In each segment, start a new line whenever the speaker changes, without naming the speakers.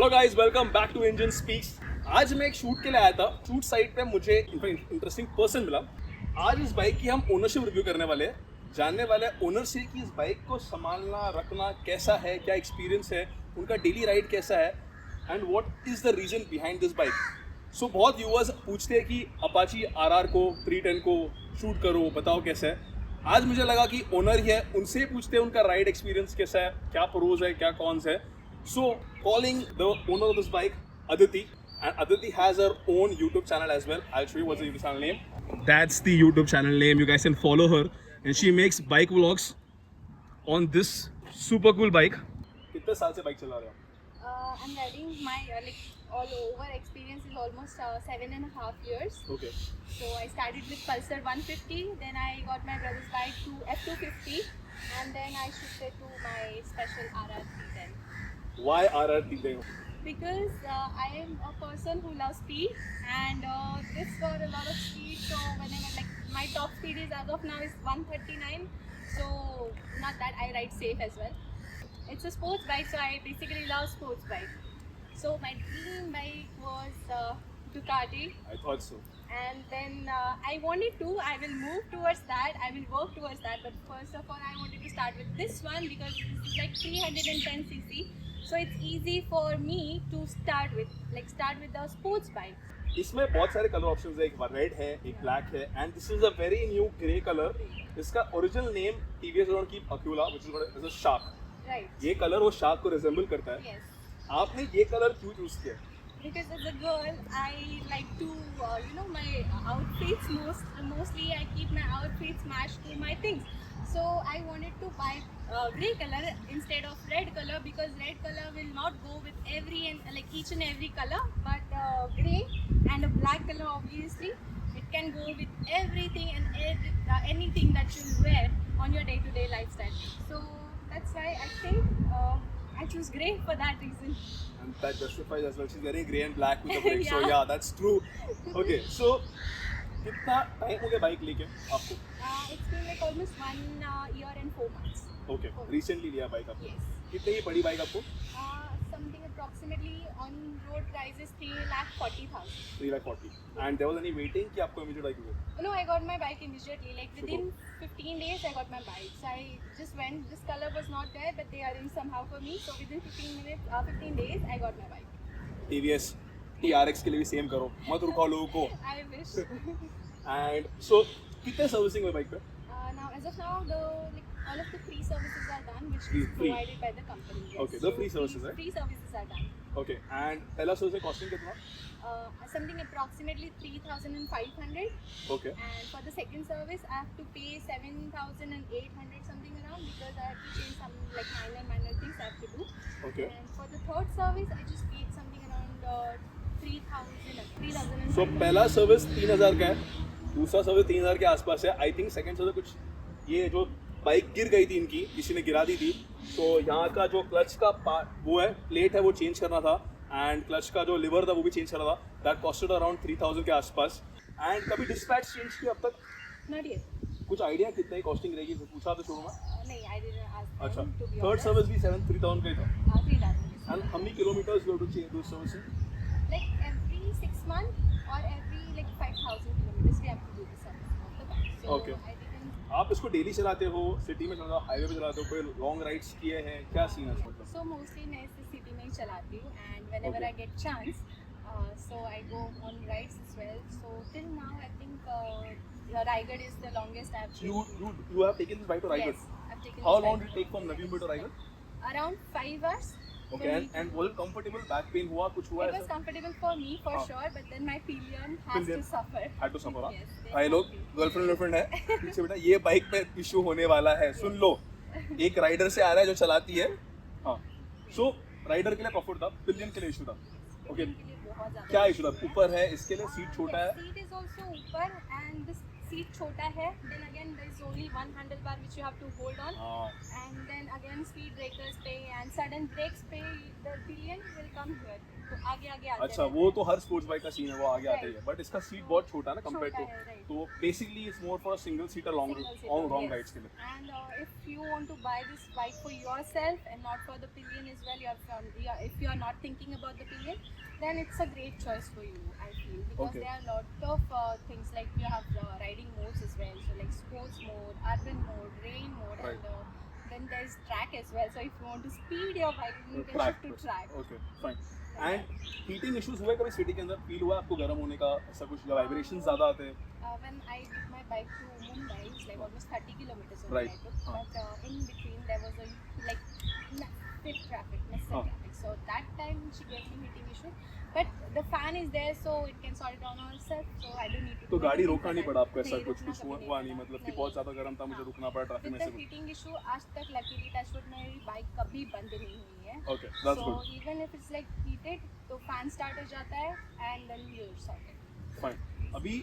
Hello guys, welcome back to engine speaks. आज मैं एक शूट के लिए आया था। शूट साइट पे मुझे इंटरेस्टिंग पर्सन मिला। आज इस बाइक की हम ओनरशिप रिव्यू करने वाले हैं, जानने वाले हैं ओनर से कि इस बाइक को संभालना रखना कैसा है, क्या एक्सपीरियंस है, उनका डेली राइड कैसा है and what is the reason behind this bike. So बहुत व्यूअर्स पूछते हैं कि अपाची आरआर को 310 को शूट करो, बताओ कैसा है। आज मुझे लगा कि ओनर ही है, उनसे ही पूछते हैं उनका राइड एक्सपीरियंस कैसा है, क्या प्रोज है, क्या कॉन्स है। So, calling the owner of this bike, Aditi, and Aditi has her own YouTube channel as well. I'll show you what's the YouTube channel name. That's the YouTube channel name. You guys can follow her, and she makes bike vlogs on this super cool bike. कितने साल से bike चला रहे हो?
I'm riding my all over experience is almost 7.5 years.
Okay.
So I started with Pulsar 150, then I got my brother's bike to F250, and then I shifted to my special RR 310.
Why RR 310?
Because I am a person who loves speed, and this got a lot of speed. So whenever my top speed is as of now is 139. So not that I ride safe as well. It's a sports bike, so I basically love sports bike. So my dream bike was Ducati,
I thought so.
and then I wanted to. I will move towards that. I will work towards that. But first of all, I wanted to start with this one because this is like 310 cc. So it's easy for me to start with the sports bike.
इसमें बहुत सारे colour options है, एक red है, एक black है, and this is a very new grey colour. इसका original name TVS don't keep Akula, which is a shark.
Right.
ये कलर वो शार्क को रिजेंबल करता है।
Yes.
आपने ये कलर क्यों चूज किया?
Because as a girl, I like to, my outfits mostly I keep my outfits matched to my things. So I wanted to buy grey color instead of red color because red color will not go with each and every color. But grey and a black color, obviously, it can go with everything and anything that you'll wear on your day-to-day lifestyle. So that's why I think I choose grey for that reason.
And that justifies as well. She's wearing grey and black with a break. So
Yeah.
yeah, that's true. Okay, so कितना time हो गया bike लेके आपको?
It's been like almost 1 year and 4 months.
Okay, recently लिया bike आपको?
Yes.
कितने की पड़ी बाइक आपको?
Something approximately on road price is 3,40,000.
340. And there was any waiting कि आपको immediate बाइक मिली?
No, I got my bike immediately. Like within 15 days, I got my bike. So I just went. This color was not there, but they arranged somehow for me. So within 15 days, I got my bike.
TVS TRX के लिए भी same करो, मत रुकाओ लोगों को।
I wish.
And so कितने servicing हुए bike पे?
Now, as of now, all of the free services are done, which
Free.
is provided by the company. Yes.
Okay, the free services, right?
Free services are done.
Okay, and पहला service costing कितना?
Something approximately 3,500.
Okay.
And for the second service, I have to pay 7,800 something around because I have to change some minor things I have to do.
Okay.
And for the third service, I just paid something around 3,000.
So पहला service 3,000 का है, दूसरा service 3,000 के आसपास है। I think second service कुछ ये जो बाइक गिर गई थी इनकी, किसी ने गिरा दी थी, तो यहाँ का जो क्लच का वो है, प्लेट है, वो चेंज करना था, एंड क्लच का जो लिवर था वो भी चेंज करना था। दैट कॉस्टेड अराउंड 3,000 के आसपास। एंड कभी डिस्पैच चेंज किया अब तक?
Not yet.
कुछ आइडिया कितना ही कॉस्टिंग रहेगी? पूछा तो शोरूम में?
No, I didn't ask them,
अच्छा,
to be
third
honest.
Service भी 3,000 का ही था।
3,000.
And how many kilometers you have to change those services?
Like every 6 months or every 5,000 kilometers, we have to do the service of the bike. So
Okay.
I didn't.
आप इसको daily चलाते हो, city में चलाते हो, highway पे चलाते हो, कोई लॉन्ग राइड्स किए हैं, क्या सीन है इसका?
So mostly मैं इसे सिटी में ही चलाती हूँ, and whenever
Okay.
I get chance, so I go on rides as well. So till now, I think Raigad is the longest I've been.
You have taken this bike to Raigad?
Yes, I've taken.
How
this
long
bike
did it take from Navi Mumbai to Raigad?
Around 5 hours.
Okay, and was it comfortable? Back pain हुआ, कुछ हुआ
It was
ऐसा?
comfortable for me for
हाँ.
sure, but then my pillion has
Pillion.
to suffer.
Had to suffer, हाँ?
Yes, they
भाई
have
लोग
to.
Girlfriend है पीछे बेटा, ये बाइक पे इशू होने वाला है, सुन लो। एक राइडर से आ रहा है जो चलाती है, हाँ। सो राइडर के लिए प्रॉफिट था, पिलियन के लिए इशू था। ओके,
के लिए बहुत ज़्यादा
क्या इशू था? ऊपर है, इसके लिए सीट छोटा है।
Seat is also ऊपर and this seat छोटा है. Then again there is only one handlebar which you have to hold on.
हाँ,
And then again speed breakers पे and sudden brakes पे the pillion will come here. तो आगे आगे आते
अच्छा,
रहते
वो
हैं।
तो हर स्पोर्ट्स बाइक का सीन है, वो आगे आते ही है,
Right.
बट इसका सीट बहुत छोटा है ना कंपेयर
छोटा
टू,
है, right.
तो basically it's more for single seater long
Single seater,
long
yes.
Rides के लिए.
And if you want to buy this bike for yourself and not for the pillion as well, if you are not thinking about the pillion, then it's a great choice for you, I feel, because
Okay.
there are a lot of things like you have riding modes as well, so like sports mode, urban mode, rain mode,
Right.
and then there's track as well. So if you want to speed your bike, then you can
track
shift to track.
Okay fine. And heating issues हुए कभी city के अंदर, feel हुआ आपको गर्म होने का, ऐसा कुछ वाइब्रेशन ज़्यादा आते हैं?
When I took my bike to Mumbai, it's like almost 30 kilometers only
Right.
I took, but in between there was a like massive traffic. So that time she gave me heating issue, but the fan is there, so it can sort it on herself. So I don't need to.
तो
do
गाड़ी
anything
रोकना
for
नहीं
that.
पड़ा आपको, ऐसा
नहीं,
कुछ
रुकना
कुछ
कभी
हुआ नहीं,
पड़ा।
मतलब कि
नहीं।
बहुत ज़्यादा गर्म था, मुझे
हाँ.
रुकना पड़ा ट्रैफिक में
With
से
the
कुछ?
heating issue, आज तक luckily touchwood मेरी बाइक कभी बंद नहीं हुई है.
Okay, that's
So
good.
even if it's like heated, तो fan start हो जाता है and then you're sorted.
Fine. अभी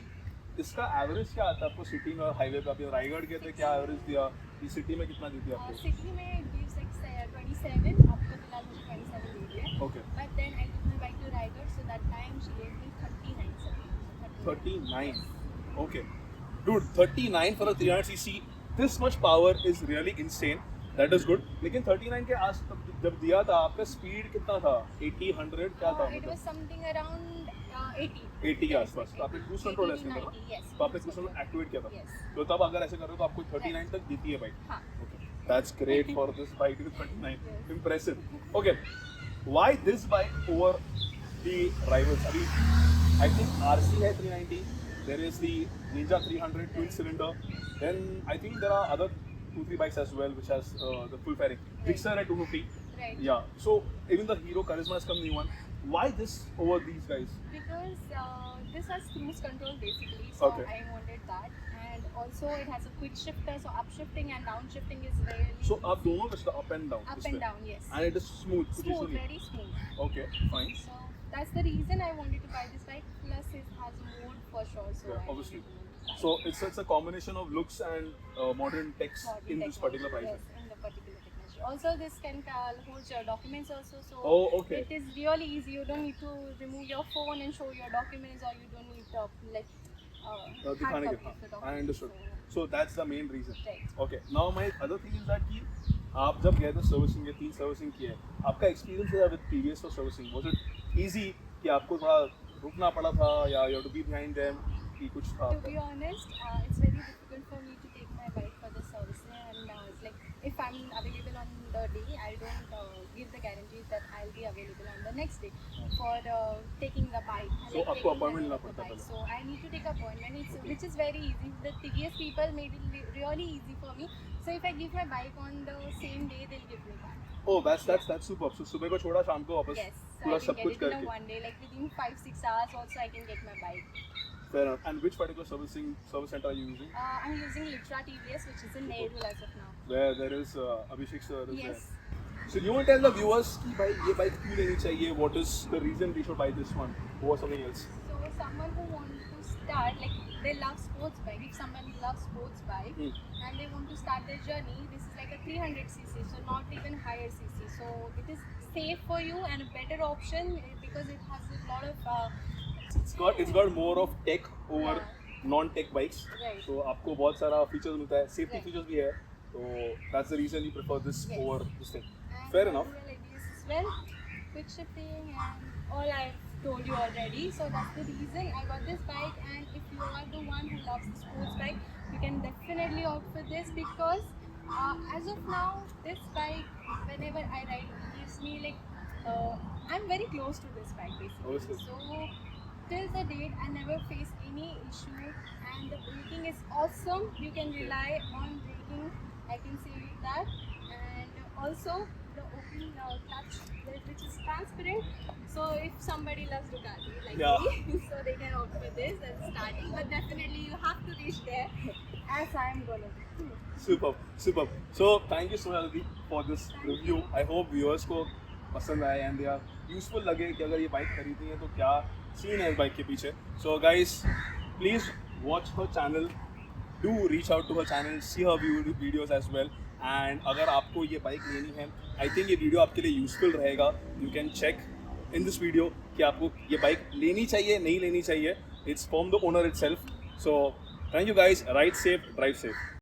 इसका एवरेज क्या आता है आपको सिटी में और हाईवे पे? अभी रायगढ़ गए थे, क्या एवरेज दिया? ये सिटी में कितना दी थी आपको?
City में it gives like 27. अब तो फिलहाल मुझे 27 दे दिया है.
Okay.
But then I took my bike to Raigad, so that time she gave me 39. So
39. Okay. Dude, 39 for a 300cc, this much power is really insane. That is good. लेकिन 39 के आस जब दिया था, आपका स्पीड कितना था? 80, 100 क्या था?
It was something around 80.
80 के आसपास. तो आपने क्रूज कंट्रोल है इसके अंदर ना?
Yes.
तो आपने क्रूज कंट्रोल एक्टिवेट किया था.
Yes.
तो तब अगर ऐसे कर रहे हो तो आपको 39 तक देती है बाइक.
हाँ.
Okay. That's great for this bike with 39.
Yes.
Impressive. Okay. Why this bike over the rivals? अभी I think RC है 390. There is the Ninja 300 twin cylinder. Then I think there are other 2-3 bikes as well which has the full fairing. Gixxer at 250.
Right.
Yeah. So even the Hero Charisma has come new one. Why this over these guys?
Because this has cruise control basically, so
Okay.
I wanted that, and also it has a quick shifter, so upshifting and downshifting is really
So आप दोनों का up and down.
up
इसमें.
and down, yes.
And it is smooth. कुछ issue
Smooth,
नहीं.
very smooth.
Okay. Fine.
So that's the reason I wanted to buy this bike. Plus, it has mode for sure. So
Yeah,
I
obviously.
wanted to buy
So it's a combination of looks and modern techs
modern
in this
technology,
particular price.
Yes, in the particular technology. Also, this can hold your documents also. So
Oh, okay.
it is really easy. You don't need to remove your phone and show your documents, or you don't need to like hard
दिखाने
copy
के.
of the
I
documents.
understood. So that's the main reason.
Right.
Okay. Now my other thing is that कि आप जब गए थे servicing, ये 3 servicing किए, आपका एक्सपीरियंस है with previous for servicing, was it easy कि आपको थोड़ा रुकना पड़ा था या you have to be behind them कि कुछ था?
To be honest, it's very difficult for me to take my bike for the servicing, and it's like if I'm available on the day, I don't give the guarantees that I'll be available on the next day for taking the bike.
So
like
आपको
taking
appointment
the
लेना
bike.
पड़ता है
So I need to take appointment, which is very easy. The TVS people made it really easy for me. So if I give my bike on the same day, they'll give me back.
Oh, that's super. So सुबह को छोड़ा, शाम को वापस
Yes, so
पूरा
I
सब
can
कुछ
get it in
करके.
one day, like within 5-6 hours. Also, I can get my bike.
Fair enough. And which particular service center are you using?
I'm using Litra TVS, which is in Nehru as of now.
Where there is Abhishek sir is
Yes.
there. So you want to tell the viewers कि भाई ये bike क्यों लेनी चाहिए? What is the reason we should buy this one over something else?
So someone who wants to start, like they love sports bike. If someone loves sports bike and they want to start their journey, this is like a 300cc, so not even higher cc. So it is safe for you and a better option because it has a lot of.
It's got more of tech over non-tech bikes.
Right.
So आपको बहुत सारा features मिलता है, safety
Right.
features भी है. So that's the reason you prefer this
Yes.
over this thing.
And
Fair enough.
dual ABS as well, quick shifting and all I've told you already. So that's the reason I got this bike. And if you are the one who loves the sports bike, you can definitely opt for this because as of now, this bike, whenever I ride, it gives me like I'm very close to this bike basically.
Obviously.
So till the date, I never face any issue, and the braking is awesome. You can rely on braking. I can say you that, and also the open clutch, which is transparent. So if somebody loves Ducati like
Yeah.
me, so they can opt for this as starting. But definitely you have to reach there, as I am gonna do.
Superb. So thank you so much Aditi for this review. I hope viewers को पसंद आए and they are useful लगे कि अगर ये bike खरीदनी है तो क्या सीन है इस बाइक के पीछे. So guys, please watch her channel. Do reach out to her channel, see her videos as well. And अगर आपको ये बाइक लेनी है, I think ये वीडियो आपके लिए यूजफुल रहेगा. You can check in this video कि आपको ये बाइक लेनी चाहिए नहीं लेनी चाहिए. It's from the owner itself. So thank you guys. Ride safe, drive safe.